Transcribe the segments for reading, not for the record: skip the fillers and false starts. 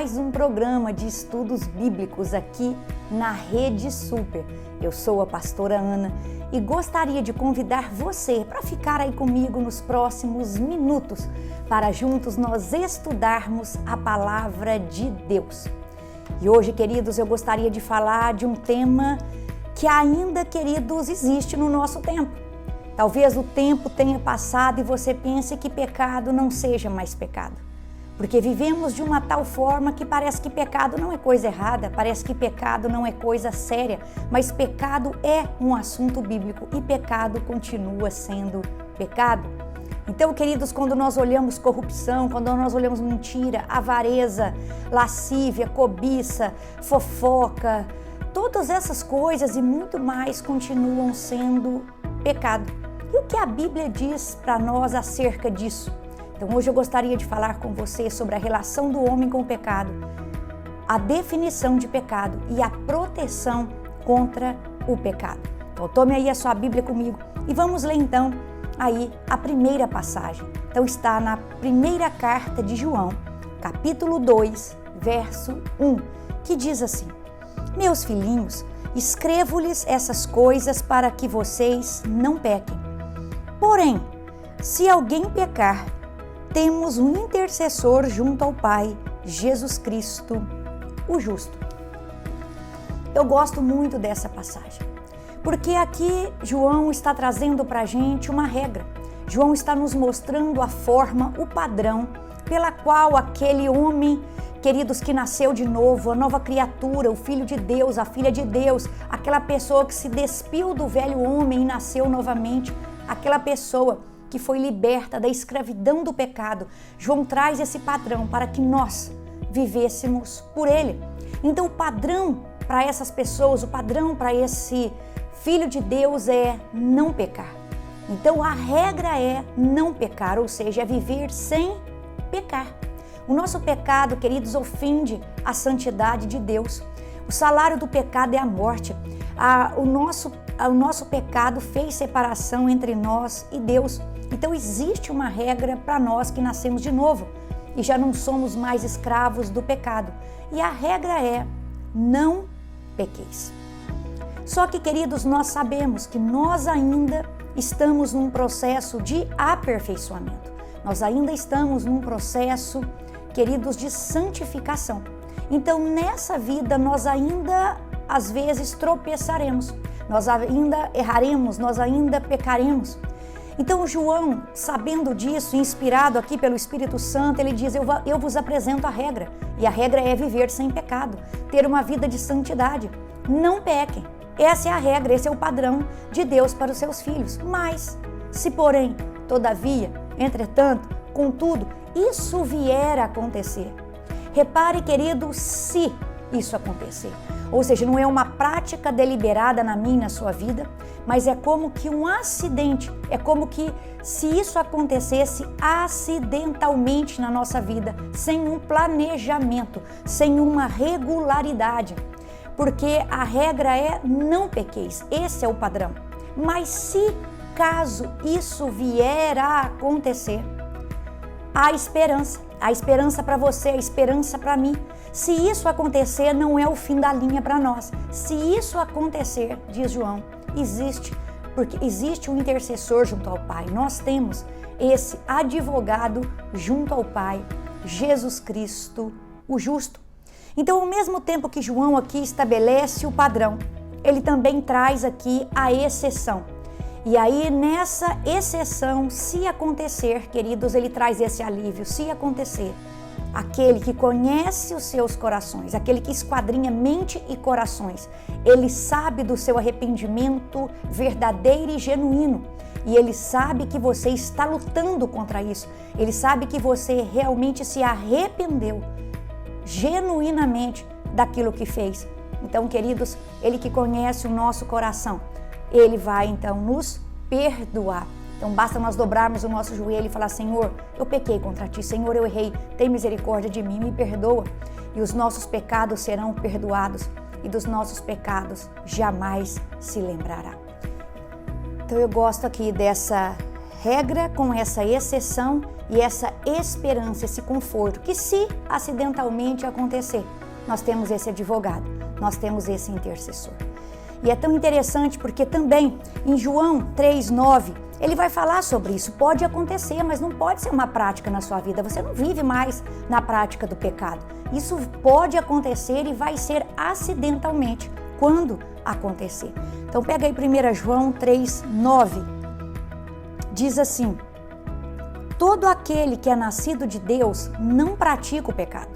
mais um programa de estudos bíblicos aqui na Rede Super. Eu sou a pastora Ana e gostaria de convidar você para ficar aí comigo nos próximos minutos para juntos nós estudarmos a palavra de Deus. E hoje, queridos, eu gostaria de falar de um tema que ainda, queridos, existe no nosso tempo. Talvez o tempo tenha passado e você pense que pecado não seja mais pecado. Porque vivemos de uma tal forma que parece que pecado não é coisa errada, parece que pecado não é coisa séria, mas pecado é um assunto bíblico e pecado continua sendo pecado. Então, queridos, quando nós olhamos corrupção, quando nós olhamos mentira, avareza, lascívia, cobiça, fofoca, todas essas coisas e muito mais continuam sendo pecado. E o que a Bíblia diz para nós acerca disso? Então hoje eu gostaria de falar com você sobre a relação do homem com o pecado, a definição de pecado e a proteção contra o pecado. Então tome aí a sua Bíblia comigo e vamos ler então aí a primeira passagem. Então está na primeira carta de João, capítulo 2, verso 1, que diz assim: Meus filhinhos, escrevo-lhes essas coisas para que vocês não pequem. Porém, se alguém pecar, temos um intercessor junto ao Pai, Jesus Cristo, o justo. Eu gosto muito dessa passagem, porque aqui João está trazendo para a gente uma regra. João está nos mostrando a forma, o padrão, pela qual aquele homem, queridos, que nasceu de novo, a nova criatura, o Filho de Deus, a Filha de Deus, aquela pessoa que se despiu do velho homem e nasceu novamente, aquela pessoa que foi liberta da escravidão do pecado. João traz esse padrão para que nós vivêssemos por ele. Então o padrão para essas pessoas, o padrão para esse Filho de Deus é não pecar. Então a regra é não pecar, ou seja, é viver sem pecar. O nosso pecado, queridos, ofende a santidade de Deus. O salário do pecado é a morte. O nosso pecado fez separação entre nós e Deus. Então existe uma regra para nós que nascemos de novo e já não somos mais escravos do pecado. E a regra é: não pequeis. Só que, queridos, nós sabemos que nós ainda estamos num processo de aperfeiçoamento. Nós ainda estamos num processo, queridos, de santificação. Então, nessa vida, nós ainda, às vezes, tropeçaremos. Nós ainda erraremos, nós ainda pecaremos. Então João, sabendo disso, inspirado aqui pelo Espírito Santo, ele diz: eu vos apresento a regra. E a regra é viver sem pecado, ter uma vida de santidade. Não pequem. Essa é a regra, esse é o padrão de Deus para os seus filhos. Mas, se porém, todavia, entretanto, contudo, isso vier a acontecer. Repare, querido, se isso acontecer. Ou seja, não é uma prática deliberada na minha e na sua vida, mas é como que um acidente, é como que se isso acontecesse acidentalmente na nossa vida, sem um planejamento, sem uma regularidade. Porque a regra é não pequeis, esse é o padrão. Mas se caso isso vier a acontecer, há esperança para você, a esperança para mim. Se isso acontecer, não é o fim da linha para nós. Se isso acontecer, diz João, porque existe um intercessor junto ao Pai. Nós temos esse advogado junto ao Pai, Jesus Cristo, o justo. Então, ao mesmo tempo que João aqui estabelece o padrão, ele também traz aqui a exceção. E aí, nessa exceção, se acontecer, queridos, ele traz esse alívio. Se acontecer, aquele que conhece os seus corações, aquele que esquadrinha mente e corações, ele sabe do seu arrependimento verdadeiro e genuíno. E ele sabe que você está lutando contra isso. Ele sabe que você realmente se arrependeu genuinamente daquilo que fez. Então, queridos, ele que conhece o nosso coração, ele vai então nos perdoar. Então basta nós dobrarmos o nosso joelho e falar: Senhor, eu pequei contra ti, Senhor, eu errei, tem misericórdia de mim, me perdoa. E os nossos pecados serão perdoados e dos nossos pecados jamais se lembrará. Então eu gosto aqui dessa regra com essa exceção e essa esperança, esse conforto, que se acidentalmente acontecer, nós temos esse advogado, nós temos esse intercessor. E é tão interessante porque também em João 3,9, ele vai falar sobre isso. Pode acontecer, mas não pode ser uma prática na sua vida. Você não vive mais na prática do pecado. Isso pode acontecer e vai ser acidentalmente quando acontecer. Então pega aí 1 João 3,9. Diz assim: todo aquele que é nascido de Deus não pratica o pecado,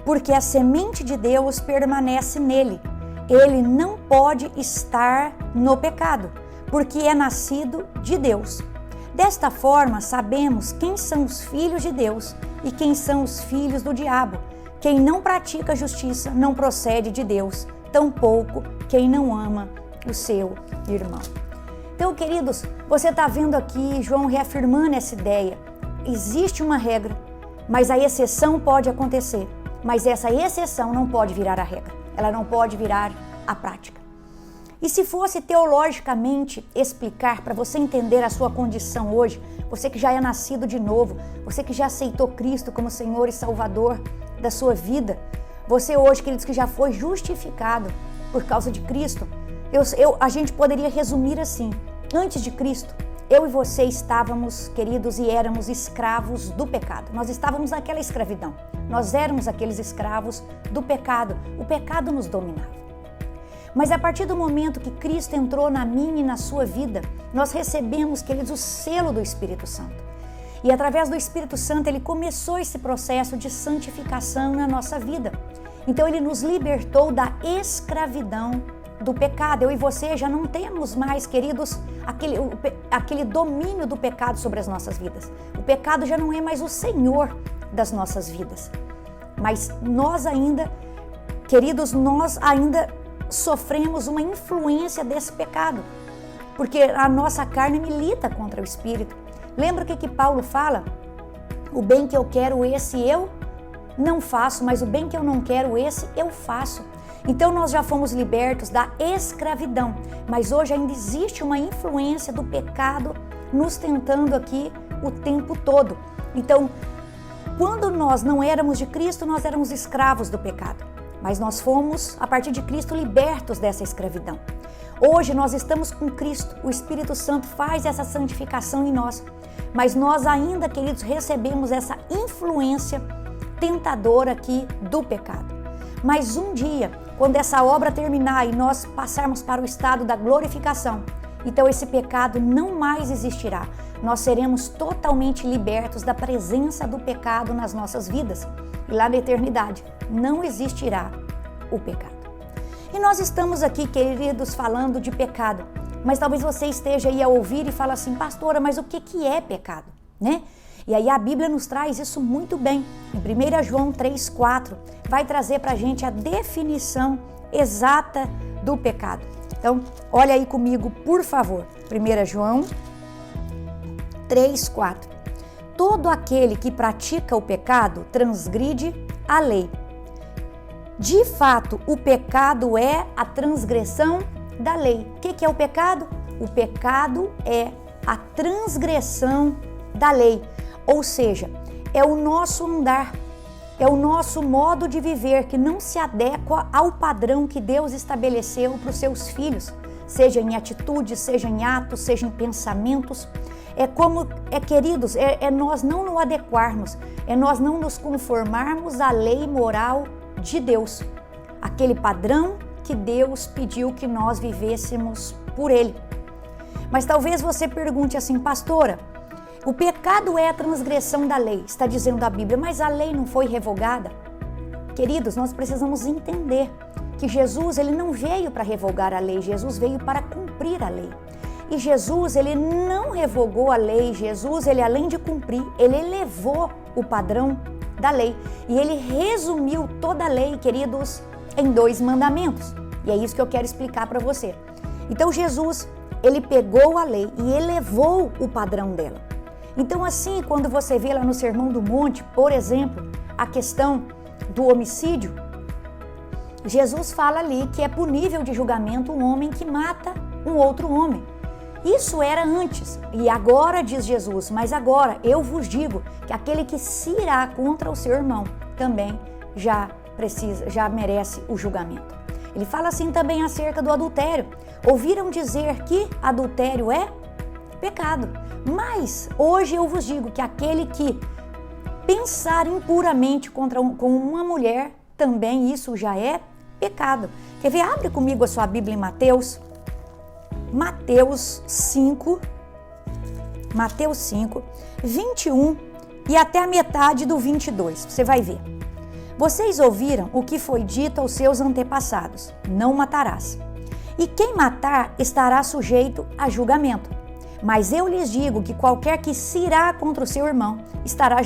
porque a semente de Deus permanece nele. Ele não pode estar no pecado, porque é nascido de Deus. Desta forma, sabemos quem são os filhos de Deus e quem são os filhos do diabo. Quem não pratica a justiça não procede de Deus, tampouco quem não ama o seu irmão. Então, queridos, você está vendo aqui João reafirmando essa ideia. Existe uma regra, mas a exceção pode acontecer. Mas essa exceção não pode virar a regra. Ela não pode virar a prática. E se fosse teologicamente explicar para você entender a sua condição hoje, você que já é nascido de novo, você que já aceitou Cristo como Senhor e Salvador da sua vida, você hoje, queridos, que já foi justificado por causa de Cristo, a gente poderia resumir assim: antes de Cristo, eu e você estávamos, queridos, e éramos escravos do pecado. Nós estávamos naquela escravidão. Nós éramos aqueles escravos do pecado. O pecado nos dominava. Mas a partir do momento que Cristo entrou na minha e na sua vida, nós recebemos, queridos, o selo do Espírito Santo. E através do Espírito Santo, ele começou esse processo de santificação na nossa vida. Então, ele nos libertou da escravidão do pecado. Eu e você já não temos mais, queridos, aquele domínio do pecado sobre as nossas vidas. O pecado já não é mais o Senhor das nossas vidas. Mas nós ainda, queridos, sofremos uma influência desse pecado, porque a nossa carne milita contra o Espírito. Lembra o que Paulo fala? O bem que eu quero, esse eu não faço, mas o bem que eu não quero, esse eu faço. Então nós já fomos libertos da escravidão, mas hoje ainda existe uma influência do pecado nos tentando aqui o tempo todo. Então, quando nós não éramos de Cristo, nós éramos escravos do pecado, mas nós fomos, a partir de Cristo, libertos dessa escravidão. Hoje nós estamos com Cristo, o Espírito Santo faz essa santificação em nós, mas nós ainda, queridos, recebemos essa influência tentadora aqui do pecado. Mas um dia, quando essa obra terminar e nós passarmos para o estado da glorificação, então esse pecado não mais existirá. Nós seremos totalmente libertos da presença do pecado nas nossas vidas. E lá na eternidade não existirá o pecado. E nós estamos aqui, queridos, falando de pecado. Mas talvez você esteja aí a ouvir e fala assim: pastora, mas o que é pecado? Né? E aí a Bíblia nos traz isso muito bem. Em 1 João 3,4 vai trazer para a gente a definição exata do pecado. Então, olha aí comigo, por favor. 1 João 3,4. Todo aquele que pratica o pecado transgride a lei. De fato, o pecado é a transgressão da lei. O que é o pecado? O pecado é a transgressão da lei. Ou seja, é o nosso andar, é o nosso modo de viver que não se adequa ao padrão que Deus estabeleceu para os seus filhos, seja em atitudes, seja em atos, seja em pensamentos. Queridos, é nós não nos adequarmos, é nós não nos conformarmos à lei moral de Deus, aquele padrão que Deus pediu que nós vivêssemos por Ele. Mas talvez você pergunte assim: pastora, o pecado é a transgressão da lei, está dizendo a Bíblia, mas a lei não foi revogada? Queridos, nós precisamos entender que Jesus, ele não veio para revogar a lei, Jesus veio para cumprir a lei. E Jesus, ele não revogou a lei, Jesus, ele além de cumprir, ele elevou o padrão da lei. E ele resumiu toda a lei, queridos, em 2 mandamentos. E é isso que eu quero explicar para você. Então Jesus, ele pegou a lei e elevou o padrão dela. Então assim, quando você vê lá no Sermão do Monte, por exemplo, a questão do homicídio, Jesus fala ali que é punível de julgamento um homem que mata um outro homem. Isso era antes, e agora diz Jesus, mas agora eu vos digo que aquele que se irá contra o seu irmão também já merece o julgamento. Ele fala assim também acerca do adultério. Ouviram dizer que adultério é pecado, mas hoje eu vos digo que aquele que pensar impuramente com uma mulher, também isso já é pecado. Quer ver? Abre comigo a sua Bíblia em Mateus 5, 21 e até a metade do 22. Você vai ver. Vocês ouviram o que foi dito aos seus antepassados: não matarás. E quem matar estará sujeito a julgamento. Mas eu lhes digo que qualquer que se irá contra o seu irmão estará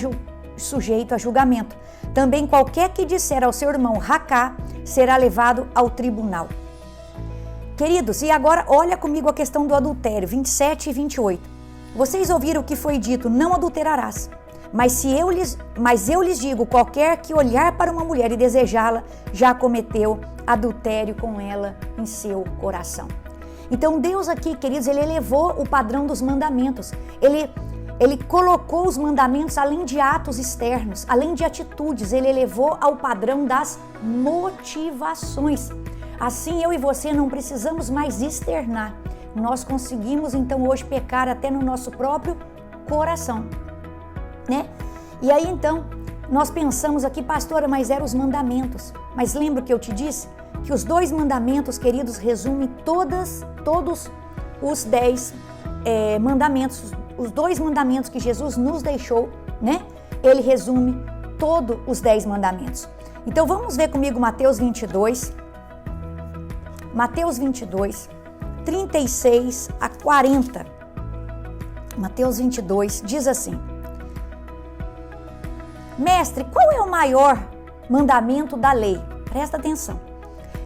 sujeito a julgamento. Também qualquer que disser ao seu irmão racá será levado ao tribunal. Queridos, e agora olha comigo a questão do adultério, 27 e 28. Vocês ouviram o que foi dito: não adulterarás. Mas eu lhes digo, qualquer que olhar para uma mulher e desejá-la, já cometeu adultério com ela em seu coração. Então Deus aqui, queridos, Ele elevou o padrão dos mandamentos. Ele colocou os mandamentos além de atos externos, além de atitudes, Ele elevou ao padrão das motivações. Assim, eu e você não precisamos mais externar. Nós conseguimos, então, hoje pecar até no nosso próprio coração, né? E aí, então, nós pensamos aqui, pastora, mas eram os mandamentos. Mas lembra que eu te disse? Que os 2 mandamentos, queridos, resumem todos os 10 mandamentos. Os 2 mandamentos que Jesus nos deixou, né? Ele resume todos os 10 mandamentos. Então, vamos ver comigo Mateus 22, 36 a 40. Mateus 22 diz assim: Mestre, qual é o maior mandamento da lei? Presta atenção.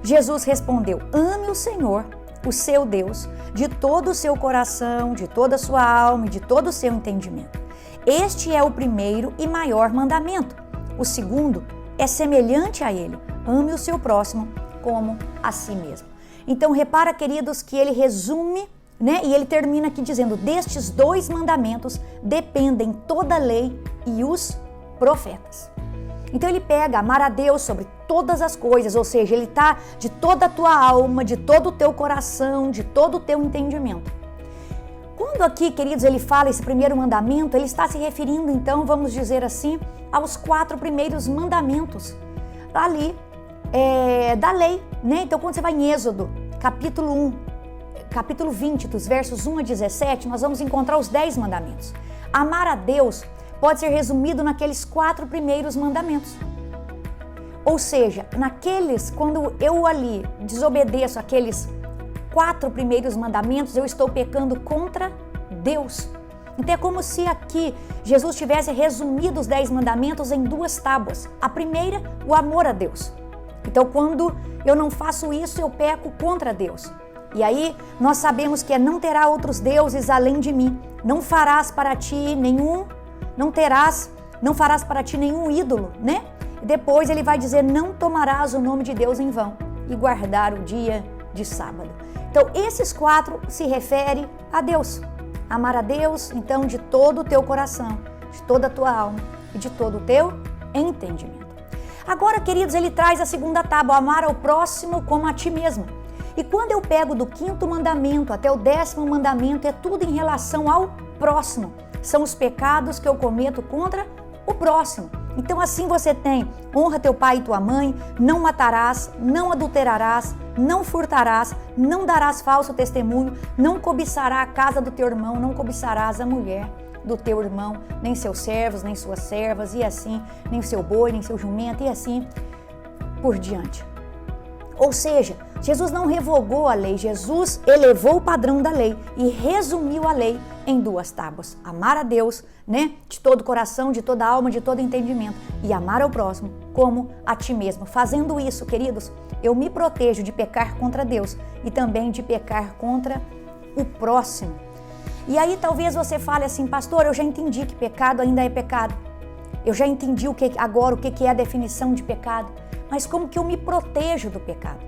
Jesus respondeu: ame o Senhor, o seu Deus, de todo o seu coração, de toda a sua alma e de todo o seu entendimento. Este é o primeiro e maior mandamento. O segundo é semelhante a ele: ame o seu próximo como a si mesmo. Então, repara, queridos, que ele resume, né? E ele termina aqui dizendo: destes 2 mandamentos dependem toda a lei e os profetas. Então ele pega amar a Deus sobre todas as coisas, ou seja, ele está de toda a tua alma, de todo o teu coração, de todo o teu entendimento. Quando aqui, queridos, ele fala esse primeiro mandamento, ele está se referindo, então, vamos dizer assim, aos 4 primeiros mandamentos ali da lei, né? Então, quando você vai em Êxodo, capítulo 20, dos versos 1 a 17, nós vamos encontrar os 10 mandamentos. Amar a Deus pode ser resumido naqueles 4 primeiros mandamentos. Ou seja, quando eu ali desobedeço aqueles 4 primeiros mandamentos, eu estou pecando contra Deus. Então é como se aqui Jesus tivesse resumido os 10 mandamentos em 2 tábuas. A primeira, o amor a Deus. Então quando eu não faço isso, eu peco contra Deus. E aí nós sabemos que não terá outros deuses além de mim. Não farás para ti não farás para ti nenhum ídolo, né? E depois ele vai dizer: não tomarás o nome de Deus em vão e guardar o dia de sábado. Então esses 4 se referem a Deus. Amar a Deus, então, de todo o teu coração, de toda a tua alma e de todo o teu entendimento. Agora, queridos, ele traz a segunda tábua: amar ao próximo como a ti mesmo. E quando eu pego do 5º mandamento até o 10º mandamento, é tudo em relação ao próximo. São os pecados que eu cometo contra o próximo. Então assim você tem: honra teu pai e tua mãe, não matarás, não adulterarás, não furtarás, não darás falso testemunho, não cobiçará a casa do teu irmão, não cobiçarás a mulher do teu irmão, nem seus servos, nem suas servas, e assim, nem o seu boi, nem seu jumento, e assim por diante. Ou seja, Jesus não revogou a lei, Jesus elevou o padrão da lei e resumiu a lei em 2 tábuas. Amar a Deus, né, de todo o coração, de toda a alma, de todo entendimento, e amar ao próximo como a ti mesmo. Fazendo isso, queridos, eu me protejo de pecar contra Deus e também de pecar contra o próximo. E aí talvez você fale assim: pastor, eu já entendi que pecado ainda é pecado. Eu já entendi agora o que é a definição de pecado. Mas como que eu me protejo do pecado?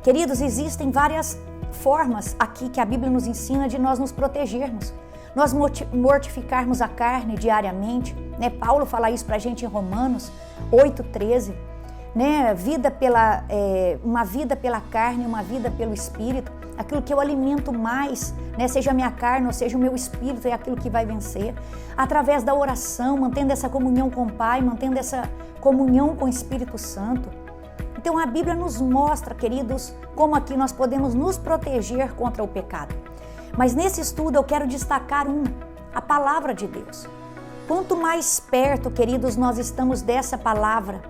Queridos, existem várias formas aqui que a Bíblia nos ensina de nós nos protegermos. Nós mortificarmos a carne diariamente, né? Paulo fala isso pra gente em Romanos 8:13, né? Uma vida pela carne, uma vida pelo Espírito. Aquilo que eu alimento mais, né? Seja a minha carne ou seja o meu espírito, é aquilo que vai vencer. Através da oração, mantendo essa comunhão com o Pai, mantendo essa comunhão com o Espírito Santo. Então a Bíblia nos mostra, queridos, como aqui nós podemos nos proteger contra o pecado. Mas nesse estudo eu quero destacar a palavra de Deus. Quanto mais perto, queridos, nós estamos dessa palavra,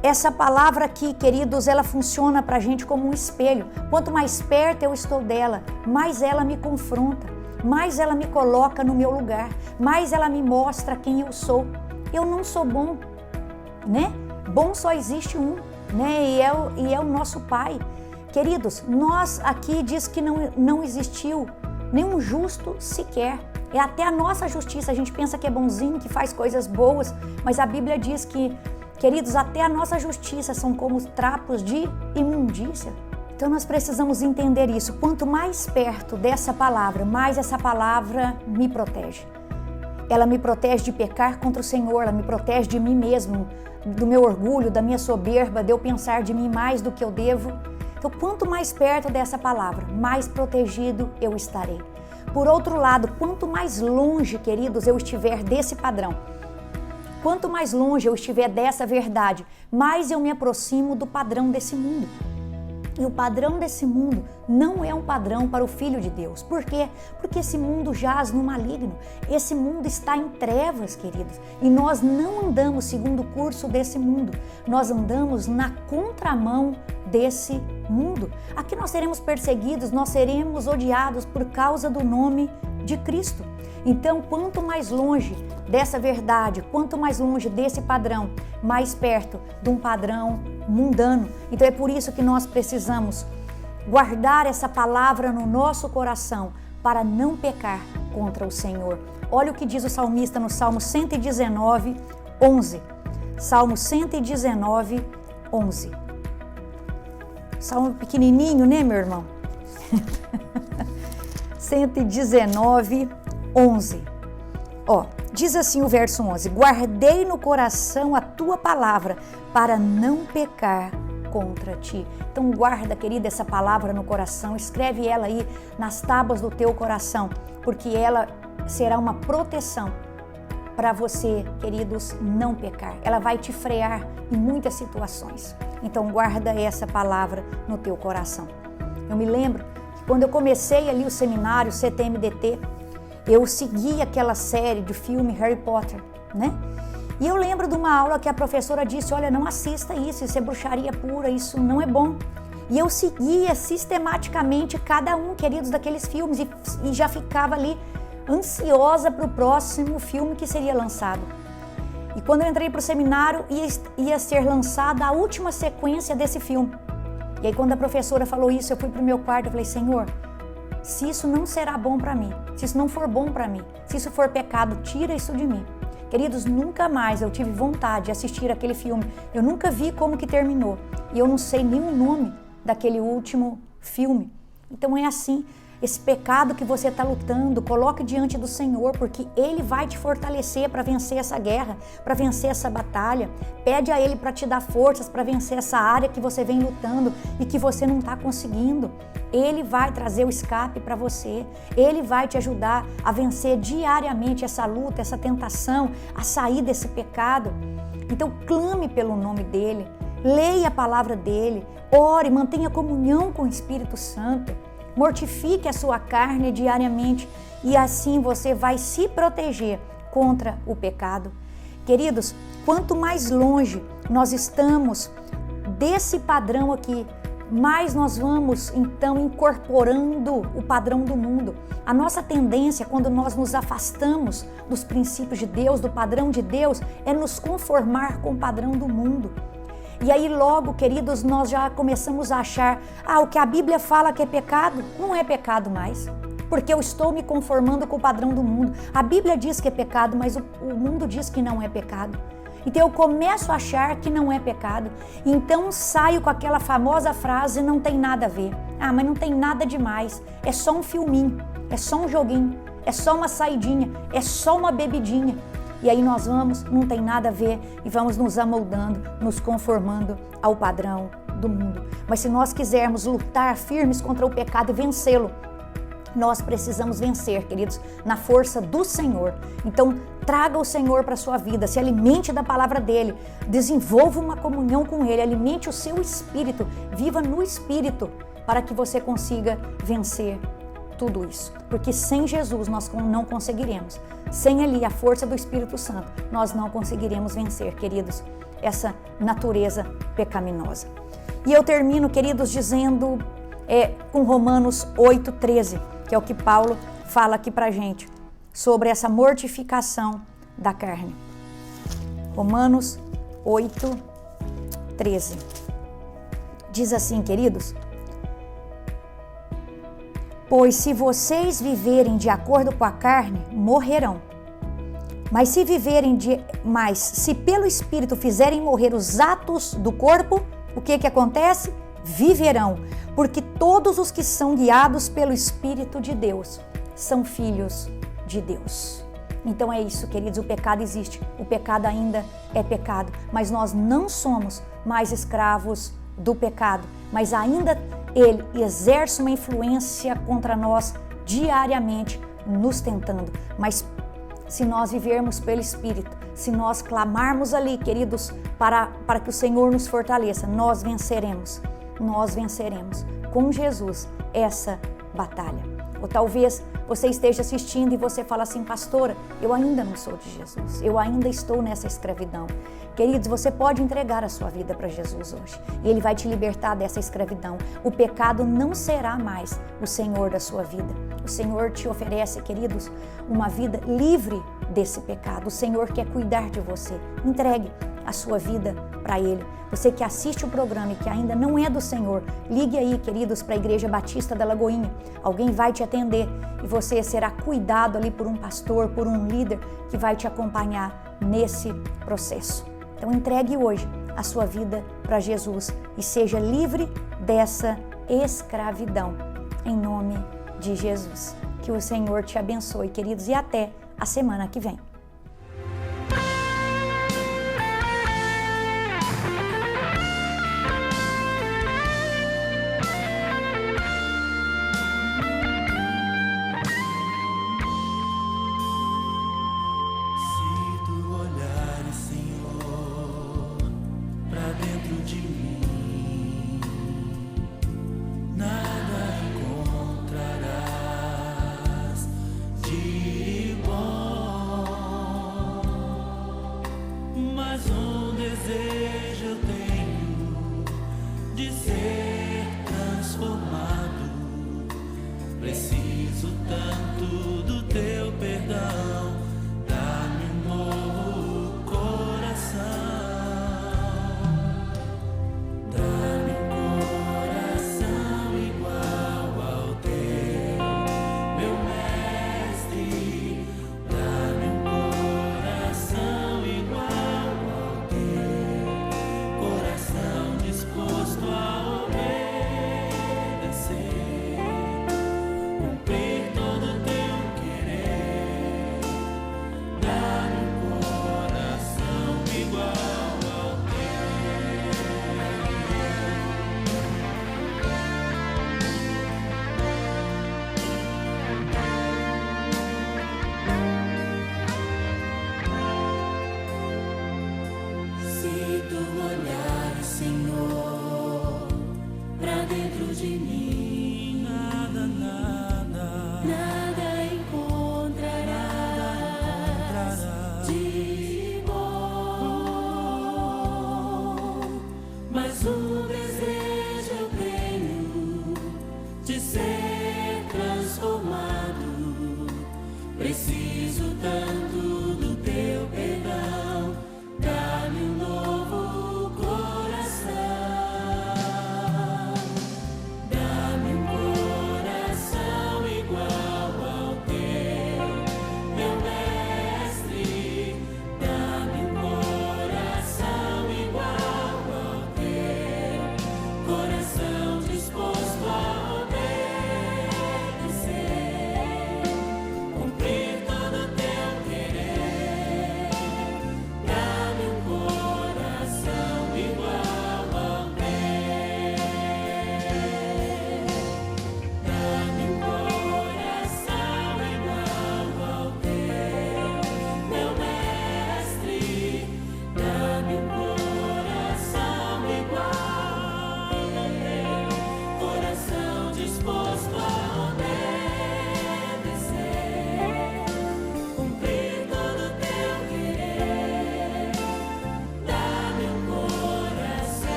essa palavra aqui, queridos, ela funciona pra gente como um espelho. Quanto mais perto eu estou dela, mais ela me confronta, mais ela me coloca no meu lugar, mais ela me mostra quem eu sou. Eu não sou bom, né? Bom só existe um, né? E é o nosso Pai. Queridos, nós aqui diz que não existiu nenhum justo sequer. É até a nossa justiça, a gente pensa que é bonzinho, que faz coisas boas, mas a Bíblia diz que, queridos, até a nossa justiça são como trapos de imundícia. Então nós precisamos entender isso. Quanto mais perto dessa palavra, mais essa palavra me protege. Ela me protege de pecar contra o Senhor, ela me protege de mim mesmo, do meu orgulho, da minha soberba, de eu pensar de mim mais do que eu devo. Então, quanto mais perto dessa palavra, mais protegido eu estarei. Por outro lado, quanto mais longe, queridos, eu estiver desse padrão, quanto mais longe eu estiver dessa verdade, mais eu me aproximo do padrão desse mundo. E o padrão desse mundo não é um padrão para o Filho de Deus. Por quê? Porque esse mundo jaz no maligno. Esse mundo está em trevas, queridos. E nós não andamos segundo o curso desse mundo. Nós andamos na contramão desse mundo. Aqui nós seremos perseguidos, nós seremos odiados por causa do nome de Cristo. Então, quanto mais longe dessa verdade, quanto mais longe desse padrão, mais perto de um padrão mundano. Então é por isso que nós precisamos guardar essa palavra no nosso coração para não pecar contra o Senhor. Olha o que diz o salmista no Salmo 119, 11. Salmo 119, 11. Salmo pequenininho, né, meu irmão? 119, 11. Ó, diz assim o verso 11: guardei no coração a tua palavra para não pecar contra ti. Então guarda, querida, essa palavra no coração, escreve ela aí nas tábuas do teu coração, porque ela será uma proteção para você, queridos, não pecar. Ela vai te frear em muitas situações. Então guarda essa palavra no teu coração. Eu me lembro que quando eu comecei ali o seminário CTMDT, eu segui aquela série de filme Harry Potter, né? E eu lembro de uma aula que a professora disse: olha, não assista isso é bruxaria pura, isso não é bom. E eu seguia sistematicamente cada um, queridos, daqueles filmes e já ficava ali ansiosa para o próximo filme que seria lançado. E quando eu entrei para o seminário, ia ser lançada a última sequência desse filme. E aí quando a professora falou isso, eu fui para o meu quarto e falei: Senhor, se isso não será bom para mim, se isso não for bom para mim, se isso for pecado, tira isso de mim. Queridos, nunca mais eu tive vontade de assistir aquele filme. Eu nunca vi como que terminou. E eu não sei nem o nome daquele último filme. Então é assim, esse pecado que você está lutando, coloque diante do Senhor, porque Ele vai te fortalecer para vencer essa guerra, para vencer essa batalha. Pede a Ele para te dar forças para vencer essa área que você vem lutando e que você não está conseguindo. Ele vai trazer o escape para você. Ele vai te ajudar a vencer diariamente essa luta, essa tentação, a sair desse pecado. Então clame pelo nome dEle, leia a palavra dEle, ore, mantenha comunhão com o Espírito Santo. Mortifique a sua carne diariamente e assim você vai se proteger contra o pecado. Queridos, quanto mais longe nós estamos desse padrão aqui, mais nós vamos então incorporando o padrão do mundo. A nossa tendência, quando nós nos afastamos dos princípios de Deus, do padrão de Deus, é nos conformar com o padrão do mundo. E aí logo, queridos, nós já começamos a achar: o que a Bíblia fala que é pecado, não é pecado mais, porque eu estou me conformando com o padrão do mundo. A Bíblia diz que é pecado, mas o mundo diz que não é pecado. Então eu começo a achar que não é pecado. Então saio com aquela famosa frase, não tem nada a ver. Ah, mas não tem nada demais. É só um filminho, é só um joguinho, é só uma saidinha, é só uma bebidinha. E aí nós vamos, não tem nada a ver, e vamos nos amoldando, nos conformando ao padrão do mundo. Mas se nós quisermos lutar firmes contra o pecado e vencê-lo, nós precisamos vencer, queridos, na força do Senhor. Então, traga o Senhor para a sua vida, se alimente da palavra dEle, desenvolva uma comunhão com Ele, alimente o seu espírito, viva no espírito, para que você consiga vencer tudo isso. Porque sem Jesus nós não conseguiremos. Sem ali a força do Espírito Santo, nós não conseguiremos vencer, queridos, essa natureza pecaminosa. E eu termino, queridos, dizendo com Romanos 8:13, que é o que Paulo fala aqui pra gente, sobre essa mortificação da carne. Romanos 8:13. Diz assim, queridos: pois se vocês viverem de acordo com a carne, morrerão. Mas se pelo Espírito fizerem morrer os atos do corpo, o que acontece? Viverão, porque todos os que são guiados pelo Espírito de Deus são filhos de Deus. Então é isso, queridos, o pecado existe, o pecado ainda é pecado, mas nós não somos mais escravos do pecado, mas ainda ele exerce uma influência contra nós diariamente, nos tentando. Mas se nós vivermos pelo Espírito, se nós clamarmos ali, queridos, para que o Senhor nos fortaleça, nós venceremos com Jesus essa batalha. Ou talvez você esteja assistindo e você fala assim: pastora, eu ainda não sou de Jesus, eu ainda estou nessa escravidão. Queridos, você pode entregar a sua vida para Jesus hoje e Ele vai te libertar dessa escravidão. O pecado não será mais o Senhor da sua vida. O Senhor te oferece, queridos, uma vida livre desse pecado. O Senhor quer cuidar de você. Entregue a sua vida para Ele. Você que assiste o programa e que ainda não é do Senhor, ligue aí, queridos, para a Igreja Batista da Lagoinha. Alguém vai te atender e você será cuidado ali por um pastor, por um líder que vai te acompanhar nesse processo. Então entregue hoje a sua vida para Jesus e seja livre dessa escravidão, em nome de Jesus. Que o Senhor te abençoe, queridos, e até a semana que vem. Preciso tanto do teu perdão.